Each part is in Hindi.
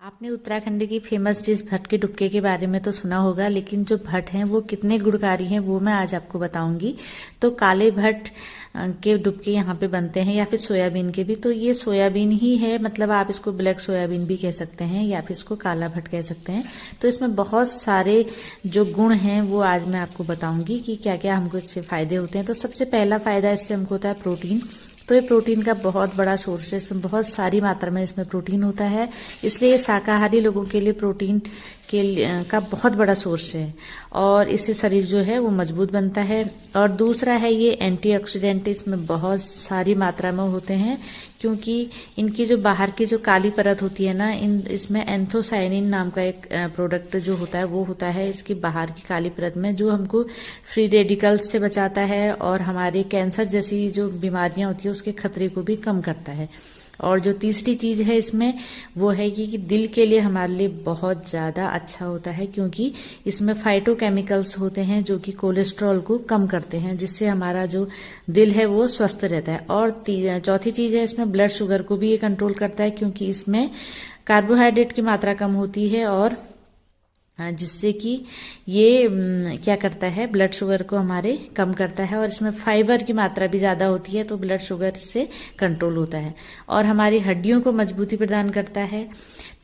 आपने उत्तराखंड की फेमस डिश भट के डुबके के बारे में तो सुना होगा, लेकिन जो भट हैं वो कितने गुणकारी हैं वो मैं आज आपको बताऊंगी। तो काले भट के डुबके यहाँ पे बनते हैं, या फिर सोयाबीन के भी। तो ये सोयाबीन ही है, मतलब आप इसको ब्लैक सोयाबीन भी कह सकते हैं या फिर इसको काला भट कह सकते हैं। तो इसमें बहुत सारे जो गुण हैं वो आज मैं आपको बताऊंगी कि क्या क्या हमको इससे फायदे होते हैं। तो सबसे पहला फायदा इससे हमको होता है प्रोटीन। तो ये प्रोटीन का बहुत बड़ा सोर्स है, इसमें बहुत सारी मात्रा में इसमें प्रोटीन होता है, इसलिए शाकाहारी लोगों के लिए प्रोटीन का बहुत बड़ा सोर्स है। और इससे शरीर जो है वो मजबूत बनता है। और दूसरा है ये एंटीऑक्सीडेंट इसमें बहुत सारी मात्रा में होते हैं, क्योंकि इनकी जो बाहर की जो काली परत होती है ना, इसमें एंथोसायनिन नाम का एक प्रोडक्ट जो होता है वो होता है इसकी बाहर की काली परत में, जो हमको फ्री रेडिकल्स से बचाता है और हमारे कैंसर जैसी जो बीमारियां होती है उसके खतरे को भी कम करता है। और जो तीसरी चीज है इसमें वो है कि दिल के लिए हमारे लिए बहुत ज्यादा अच्छा होता है, क्योंकि इसमें फाइटोकेमिकल्स होते हैं जो कि कोलेस्ट्रॉल को कम करते हैं, जिससे हमारा जो दिल है वो स्वस्थ रहता है। और चौथी चीज है इसमें ब्लड शुगर को भी ये कंट्रोल करता है, क्योंकि इसमें कार्बोहाइड्रेट की मात्रा कम होती है, और जिससे कि ये क्या करता है, ब्लड शुगर को हमारे कम करता है। और इसमें फाइबर की मात्रा भी ज़्यादा होती है, तो ब्लड शुगर से कंट्रोल होता है और हमारी हड्डियों को मजबूती प्रदान करता है।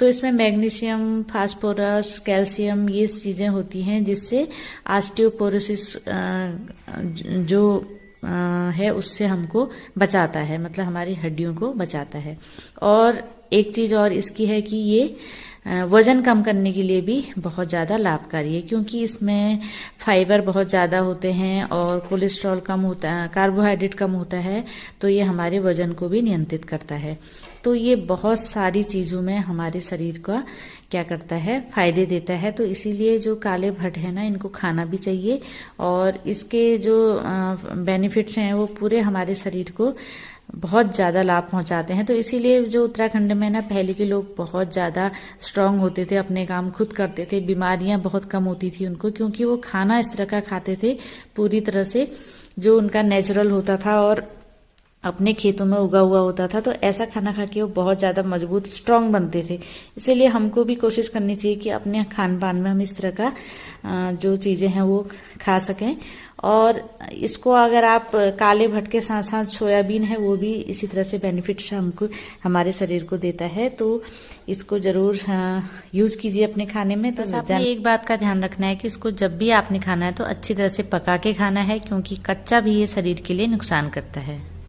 तो इसमें मैग्नीशियम, फास्फोरस, कैल्शियम ये चीज़ें होती हैं, जिससे ऑस्टियोपोरोसिस जो है उससे हमको बचाता है, मतलब हमारी हड्डियों को बचाता है। और एक चीज़ और इसकी है कि ये वजन कम करने के लिए भी बहुत ज़्यादा लाभकारी है, क्योंकि इसमें फाइबर बहुत ज़्यादा होते हैं और कोलेस्ट्रॉल कम होता है, कार्बोहाइड्रेट कम होता है, तो ये हमारे वजन को भी नियंत्रित करता है। तो ये बहुत सारी चीज़ों में हमारे शरीर का क्या करता है, फायदे देता है। तो इसीलिए जो काले भट है ना, इनको खाना भी चाहिए, और इसके जो बेनिफिट्स हैं वो पूरे हमारे शरीर को बहुत ज़्यादा लाभ पहुंचाते हैं। तो इसीलिए जो उत्तराखंड में ना पहले के लोग बहुत ज़्यादा स्ट्रांग होते थे, अपने काम खुद करते थे, बीमारियां बहुत कम होती थी उनको, क्योंकि वो खाना इस तरह का खाते थे पूरी तरह से जो उनका नेचुरल होता था और अपने खेतों में उगा हुआ होता था। तो ऐसा खाना खा के वो बहुत ज़्यादा मजबूत स्ट्रांग बनते थे। इसीलिए हमको भी कोशिश करनी चाहिए कि अपने खान पान में हम इस तरह का जो चीज़ें हैं वो खा सकें। और इसको अगर आप काले भट के साथ साथ सोयाबीन है वो भी इसी तरह से बेनिफिट्स हमको हमारे शरीर को देता है। तो इसको जरूर यूज कीजिए अपने खाने में। तो आपने एक बात का ध्यान रखना है कि इसको जब भी आपने खाना है तो अच्छी तरह से पका के खाना है, क्योंकि कच्चा भी ये शरीर के लिए नुकसान करता है।